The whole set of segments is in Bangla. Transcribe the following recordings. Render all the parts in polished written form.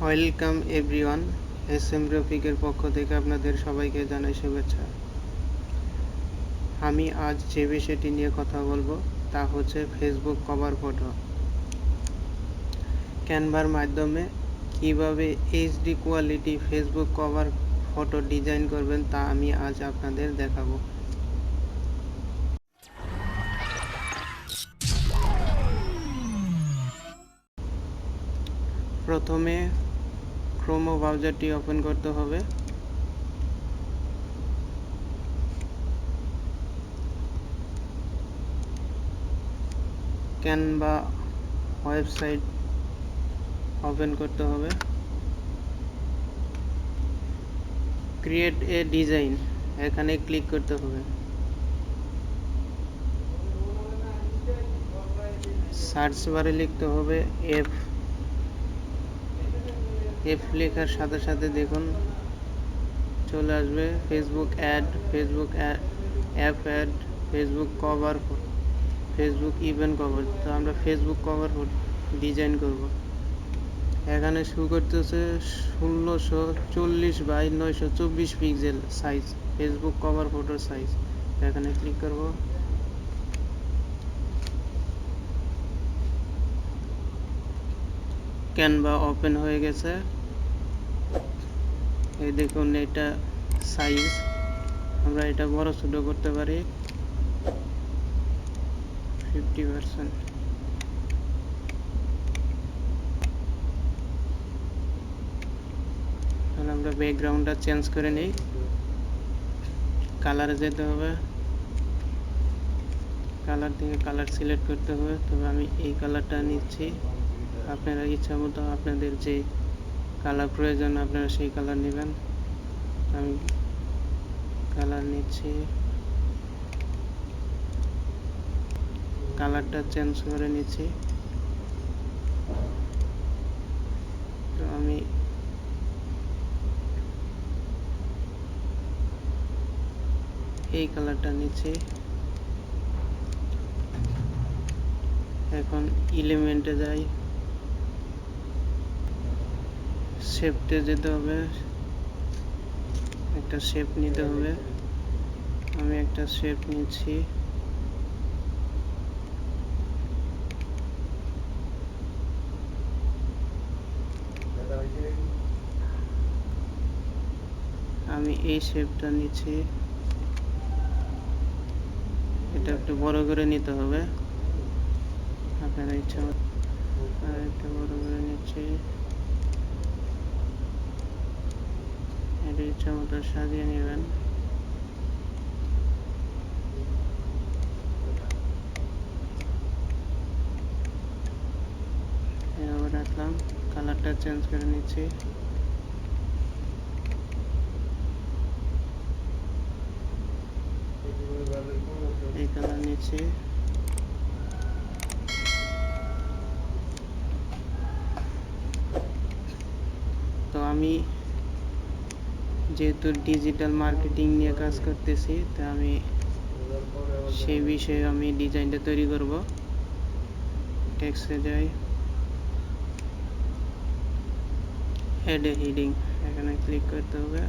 ওয়েলকাম এভরিওয়ান, এস এম রফিকের পক্ষ থেকে আপনাদের সবাইকে জানাই শুভেচ্ছা। আমি আজ যে বিষয়টি নিয়ে কথা বলবো তা হচ্ছে ফেসবুক কভার ফটো। ক্যানভার মাধ্যমে কিভাবে HD quality Facebook cover photo design করবেন তা আমি আজ আপনাদের দেখাবো। প্রথমে ক্রোম ব্রাউজারটি ওপেন করতে হবে। ক্যানভা ওয়েবসাইট ওপেন করতে হবে। ক্রিয়েট এ ডিজাইন এখানে ক্লিক করতে হবে। সার্চ বারে লিখতে হবে এফ লেখার সাথে সাথে দেখুন চলে আসবে Facebook app ad, Facebook cover, Facebook event cover. তো আমরা ফেসবুক কভার ডিজাইন করব। এখানে শুরু করতেছে 1640x924 pixel size Facebook cover ফটোর সাইজ। এখানে ক্লিক করব। ক্যানভা ওপেন হয়ে গেছে। এই দেখুন এটা সাইজ, আমরা এটা বড় ছোট করতে পারি 50%। তাহলে আমরা ব্যাকগ্রাউন্ডটা চেঞ্জ করে নিই। কালারে যেতে হবে, কালার থেকে কালার সিলেক্ট করতে হবে। তবে আমি এই কালারটা নিচ্ছি, আপনারা ইচ্ছা মতো আপনাদের যে কালার প্রয়োজন আপনারা সেই কালার নেবেন। আমি কালার নিচ্ছি, কালারটা চেঞ্জ করে নিচ্ছি। তো আমি এই কালারটা নিচ্ছি। এখন এলিমেন্টে যাই, শেপতে যেতে হবে, একটা শেপ নিতে হবে। আমি একটা শেপ নিচ্ছি। আমি এই শেপটা নিচ্ছি, এটা একটু বড় করে নিতে হবে আপনারা ইচ্ছা মতো। আর একটু বড় করে নিচ্ছি, এটা ইচ্ছা মতো সাজিয়ে নেবেন। এভাবে রাখলাম, কালারটা চেঞ্জ করে নিচ্ছি। এই কালার নিচ্ছি। তো আমি যেহেতু ডিজিটাল মার্কেটিং নিয়ে কাজ করতেছি, তা আমি সেই বিষয়ে আমি ডিজাইনটা তৈরি করব। টেক্সটে যাই, হেডে হেডিং এখানে ক্লিক করতে হবে।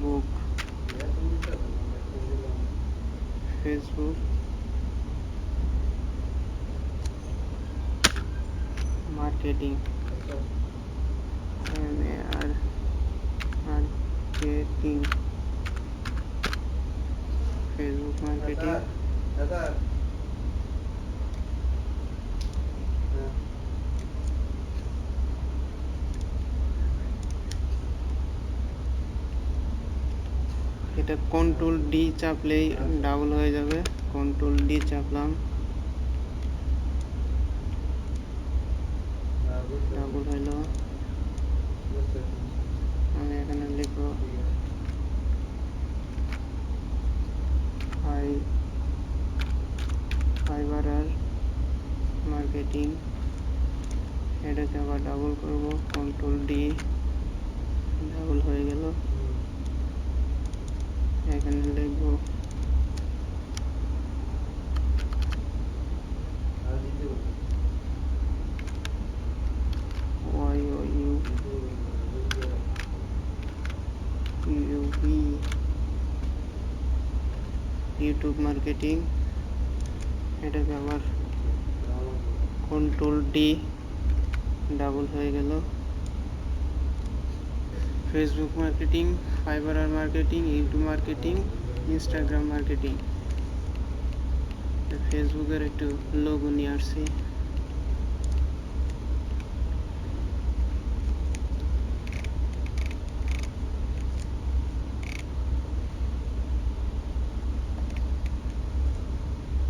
Book Facebook marketing, marketing, Facebook marketing. এটা কন্ট্রোল ডি চাপলেই ডাবল হয়ে যাবে। কন্ট্রোল ডি চাপলাম, ডাবল হইল। আমি এখানে লিখব ফাইবার মার্কেটিং। এটাকে আবার ডাবল করব, কন্ট্রোল ডি ইউটিউব মার্কেটিং, এটাকে আবার কন্ট্রোল ডি, ডাবল হয়ে গেল। Facebook marketing, fibre marketing, YouTube marketing, Instagram marketing. ফেসবুকের একটু লোগো নিয়ে আসছি।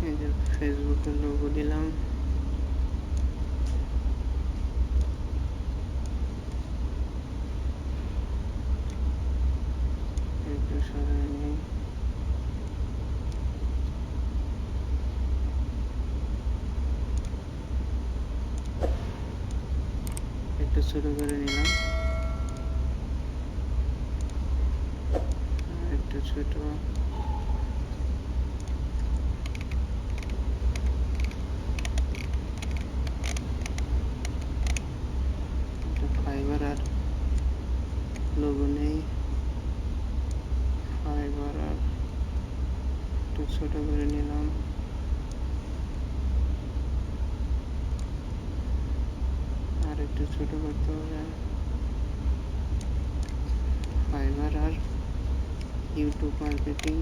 এই যে ফেসবুকের লোগো দিলাম। একটু সরাই নিই। একটু ছোট করে নিলাম, একটু ছোট। ফাইবার আর লোগো নেই, ফাইবার আর একটু ছোট করে নিলাম। আর একটু ছোট করতে হবে। ফাইবার আর ইউটিউব মার্কেটিং,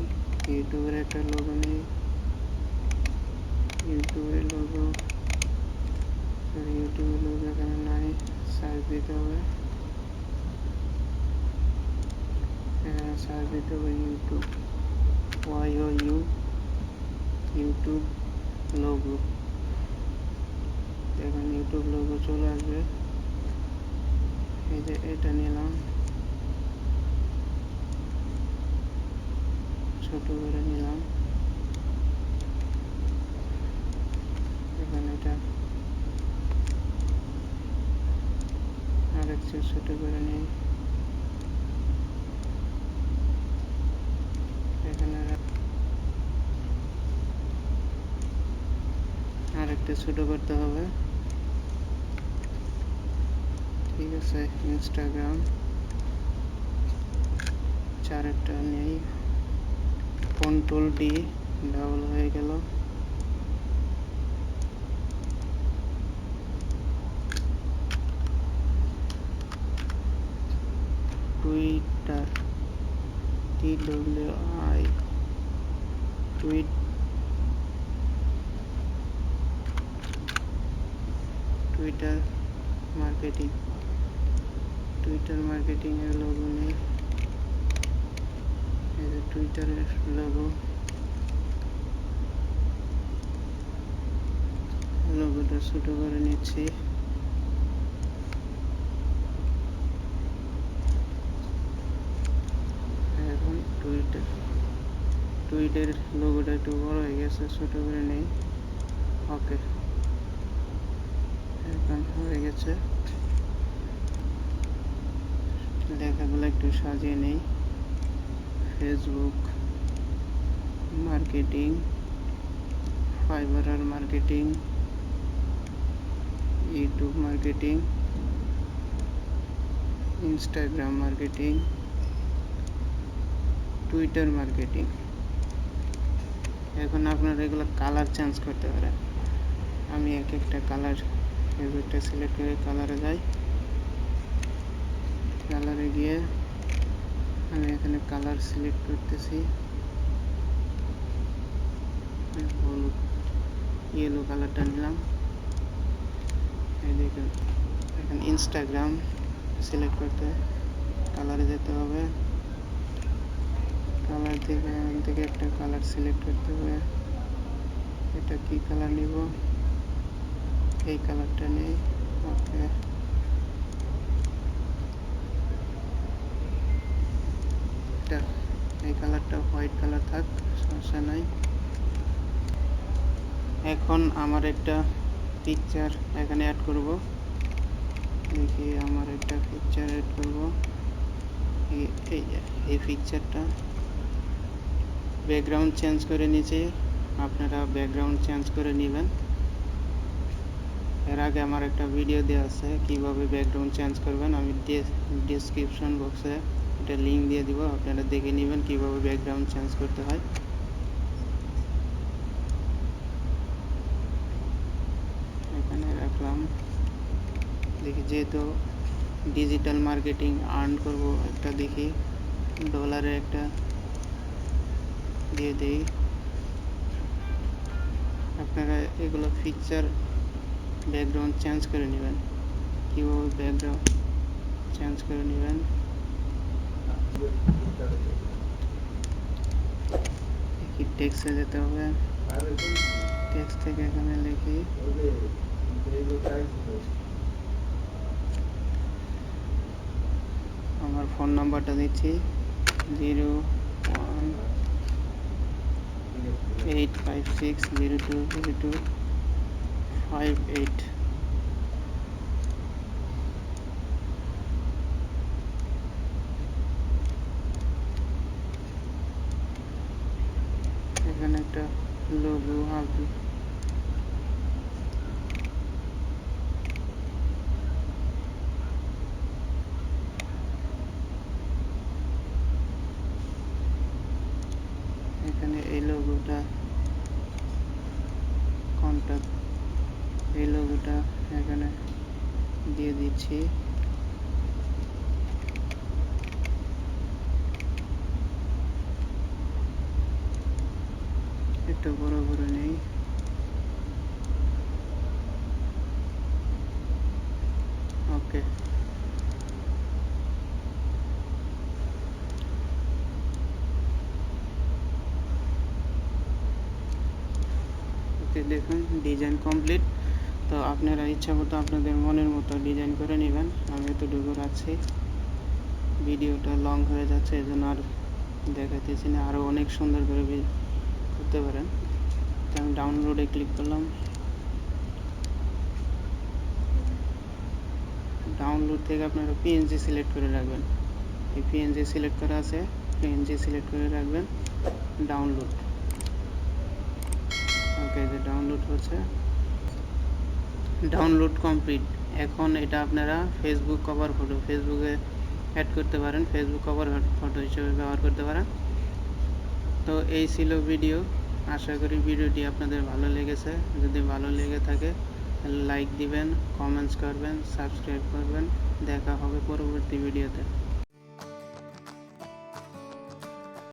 ইউটিউবের একটা লোগো নেই, ইউটিউবের লোগো, ইউটিউবের লোগো এখানে নাই, সার্চ দিতে হবে। এখানে সার্চ দিতে হবে ইউটিউব, YOU, ইউটিউব লোগো। এখন ইউটিউব লোগো চলে আসবে। এই যে এটা নিলাম, ছোট করে নিলাম। এখানে এটা আর একটু ছোট করে নিই। এখানে আর একটু ছোট করতে হবে। ঠিক আছে, ইনস্টাগ্রাম চারটা নেই, কন্ট্রোল ডি, ডাবল হয়ে গেল। Twitter, TWI, Twitter marketing, Twitter marketing এর লোগো নেই। এই যে টুইটারের লোগো, লোগোটা ছোট করে নিচ্ছি। এখন টুইটার লোগোটা একটু বড় হয়ে গেছে, ছোট করে নেই। ওকে, এখন হয়ে গেছে। লেখাগুলো একটু সাজিয়ে নেই। Facebook marketing, fibre marketing, YouTube marketing, Instagram marketing, Twitter marketing. এখন আপনারা এগুলো কালার চেঞ্জ করতে পারেন। আমি এক একটা কালার, ফেসবুকটা সিলেক্ট করে কালারে যাই। কালারে গিয়ে আমি এখানে কালার সিলেক্ট করতেছি, হলুদ, ইয়েলো কালারটা নিলাম। এই দেখুন, এখানে ইনস্টাগ্রাম সিলেক্ট করতে কালারে যেতে হবে। কালার থেকে এখান থেকে একটা কালার সিলেক্ট করতে হবে। এটা কি কালার নিব? এই কালারটা নেই। ওকে, এই কালারটা হোয়াইট কালার থাক, সমস্যা নাই। এখন আমার একটা পিকচার এখানে অ্যাড করব। দেখি আমার একটা পিকচার অ্যাড করব। এই পিকচারটা ব্যাকগ্রাউন্ড চেঞ্জ করে নিচে, আপনারা ব্যাকগ্রাউন্ড চেঞ্জ করে নেবেন। এর আগে আমার একটা ভিডিও দেওয়া আছে কিভাবে ব্যাকগ্রাউন্ড চেঞ্জ করবেন। আমি ডেসক্রিপশন বক্সে এটা লিঙ্ক দিয়ে দিব, আপনারা দেখে নেবেন কিভাবে ব্যাকগ্রাউন্ড চেঞ্জ করতে হয়। দেখি, যেহেতু ডিজিটাল মার্কেটিং আর্ন করব, একটা দেখি ডলারে একটা দিয়ে দিই। আপনারা এগুলো পিকচার ব্যাকগ্রাউন্ড চেঞ্জ করে নেবেন। কীভাবে ব্যাকগ্রাউন্ড চেঞ্জ করে নেবেন, কি টেক্সটে যেতে হবে, টেক্সট থেকে এখানে লিখি আমার ফোন নাম্বারটা দিচ্ছি 018560200258। এখানে একটা লোগো হবে, এখানে এই লোগোটা কন্টাক্ট, এই লোগোটা এখানে দিয়ে দিচ্ছি। একটু বড় করে নেই, ওকে। দেখুন ডিজাইন কমপ্লিট। তো আপনারা ইচ্ছা মতো আপনাদের মনের মতো ডিজাইন করে নেবেন। আমি এতটুকু রাখছি, ভিডিওটা লং হয়ে যাচ্ছে, এই জন্য আর দেখাতেছি না। আরও অনেক সুন্দর করে করতে পারেন। তো আমি ডাউনলোডে ক্লিক করলাম। ডাউনলোড থেকে আপনারা পিএনজি সিলেক্ট করে রাখবেন। এই পিএনজি সিলেক্ট করা আছে, পিএনজি সিলেক্ট করে রাখবেন। ডাউনলোড, ওকে, যে ডাউনলোড হচ্ছে, ডাউনলোড কমপ্লিট। এখন এটা আপনারা ফেসবুক কভার ফটো, ফেসবুকে অ্যাড করতে পারেন, ফেসবুক কভার ফটো হিসেবে ব্যবহার করতে পারেন। তো এই ছিল ভিডিও। আশা করি ভিডিওটি আপনাদের ভালো লেগেছে। যদি ভালো লেগে থাকে লাইক দিবেন, কমেন্টস করবেন, সাবস্ক্রাইব করবেন। দেখা হবে পরবর্তী ভিডিওতে।